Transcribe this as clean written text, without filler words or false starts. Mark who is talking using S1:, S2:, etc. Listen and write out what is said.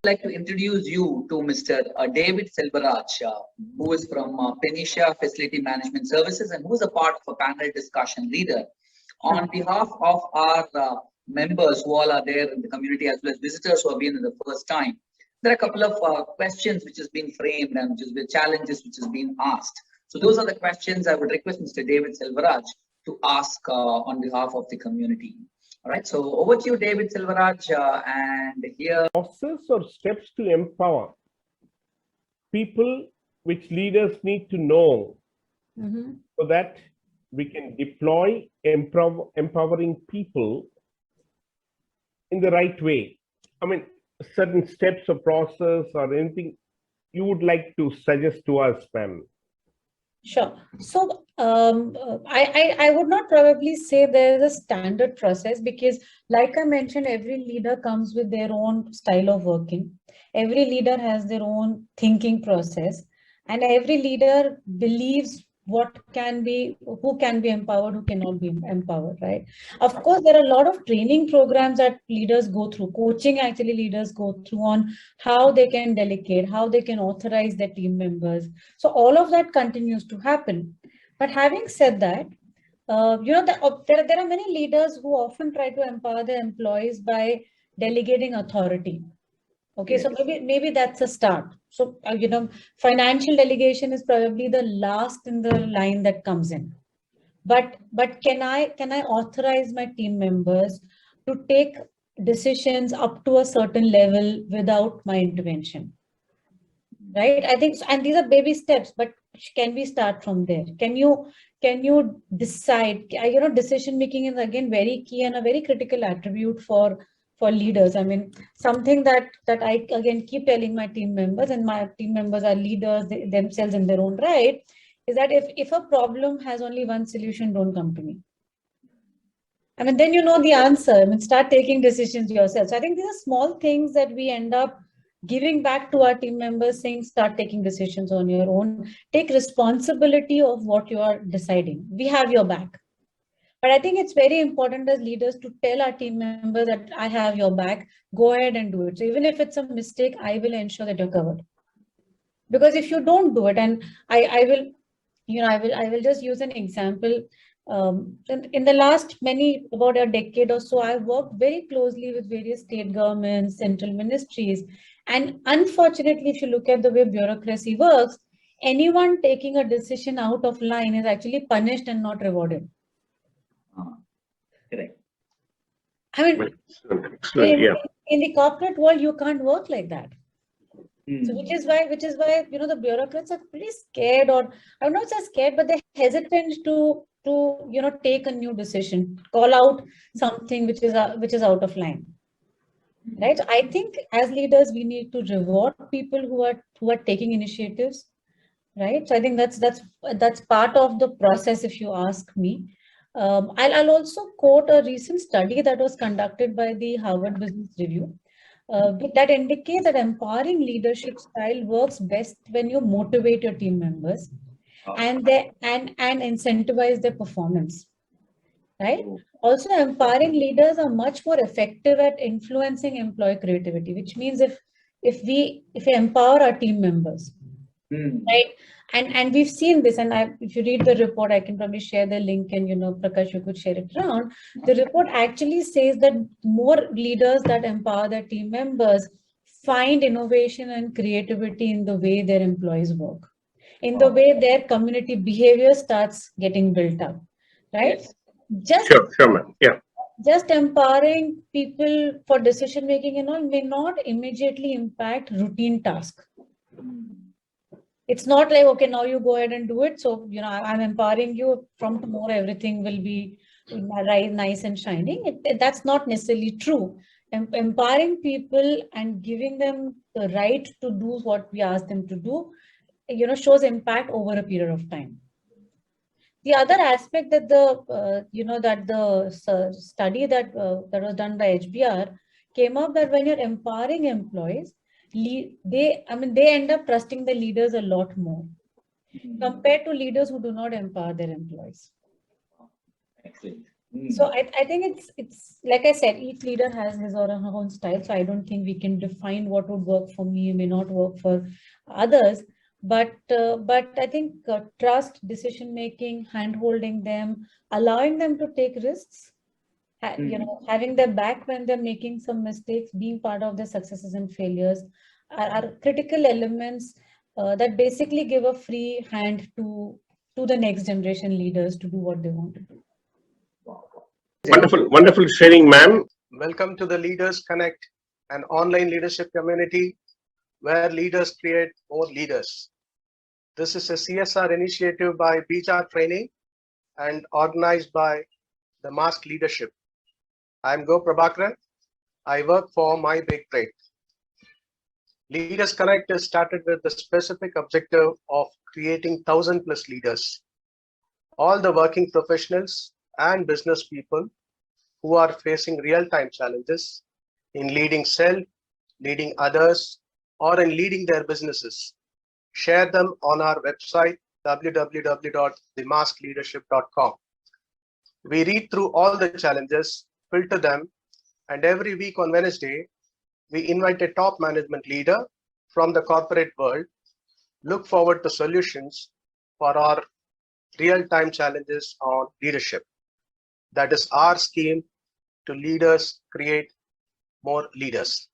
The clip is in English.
S1: like to introduce you to Mr. David Selvaraj, who is from Penicia Facility Management Services and who is a part of a panel discussion leader. On behalf of our members who all are there in the community as well as visitors who have been in the first time, there are a couple of questions which has been framed and which is the challenges which has been asked. So those are the questions I would request Mr. David Selvaraj to ask on behalf of the community. All right, so over to you, David Selvaraj, and here.
S2: Process or steps to empower people which leaders need to know so that we can deploy empowering people in the right way. I mean, certain steps or process or anything you would like to suggest to us, ma'am?
S3: Sure. So I would not probably say there is a standard process because, like I mentioned, every leader comes with their own style of working. Every leader has their own thinking process, and every leader believes who can be empowered, who cannot be empowered, right? Of course, there are a lot of training programs that leaders go through, coaching actually leaders go through on how they can delegate, how they can authorize their team members. So all of that continues to happen. But having said that, there are many leaders who often try to empower their employees by delegating authority. Okay, yes. So maybe that's a start. So, financial delegation is probably the last in the line that comes in. But can I authorize my team members to take decisions up to a certain level without my intervention? Right? I think, and these are baby steps, but can we start from there? Can you decide? Decision making is again very key and a very critical attribute for leaders. I mean, something that I again keep telling my team members, and my team members are leaders themselves in their own right, is that if a problem has only one solution, don't come to me. I mean, then you know the answer. I mean, start taking decisions yourself. So I think these are small things that we end up giving back to our team members, saying start taking decisions on your own. Take responsibility of what you are deciding. We have your back. But I think it's very important as leaders to tell our team members that I have your back, go ahead and do it. So even if it's a mistake, I will ensure that you're covered. Because if you don't do it, and I will just use an example. In the last about a decade or so, I've worked very closely with various state governments, central ministries. And unfortunately, if you look at the way bureaucracy works, anyone taking a decision out of line is actually punished and not rewarded.
S1: Correct.
S3: I mean, in the corporate world, you can't work like that. So which is why the bureaucrats are pretty scared, or I don't know if they're scared, but they're hesitant to take a new decision, call out something which is out of line. Right. So I think as leaders, we need to reward people who are taking initiatives. Right. So I think that's part of the process, if you ask me. I'll also quote a recent study that was conducted by the Harvard Business Review that indicates that empowering leadership style works best when you motivate your team members and incentivize their performance. Right? Also, empowering leaders are much more effective at influencing employee creativity, which means if we empower our team members, right? And we've seen this, and if you read the report, I can probably share the link, and Prakash, you could share it around. The report actually says that more leaders that empower their team members find innovation and creativity in the way their employees work, in the way their community behavior starts getting built up, right? Yes. Just empowering people for decision making and all may not immediately impact routine tasks. It's not like, okay, now you go ahead and do it. So, I'm empowering you, from tomorrow, everything will be nice and shining. That's not necessarily true. Empowering people and giving them the right to do what we ask them to do, shows impact over a period of time. The other aspect that the study that was done by HBR came up that when you're empowering employees, they end up trusting the leaders a lot more compared to leaders who do not empower their employees.
S1: Excellent.
S3: So I think it's like I said, each leader has his or her own style. So I don't think we can define what would work for me, may not work for others. But I think trust, decision making, hand holding them, allowing them to take risks, having their back when they're making some mistakes, being part of their successes and failures are critical elements that basically give a free hand to the next generation leaders to do what they want to do.
S2: Wonderful, wonderful sharing, ma'am.
S4: Welcome to the Leaders Connect, an online leadership community where leaders create more leaders. This is a CSR initiative by BJAR Training and organized by the Mask Leadership. I'm Go Prabhakaran. I work for My Big Break. Leaders Connect is started with the specific objective of creating 1,000+ leaders. All the working professionals and business people who are facing real-time challenges in leading self, leading others, or in leading their businesses. Share them on our website, www.themaskleadership.com. We read through all the challenges, filter them, and every week on Wednesday, we invite a top management leader from the corporate world. Look forward to solutions for our real-time challenges on leadership. That is our scheme to leaders create more leaders.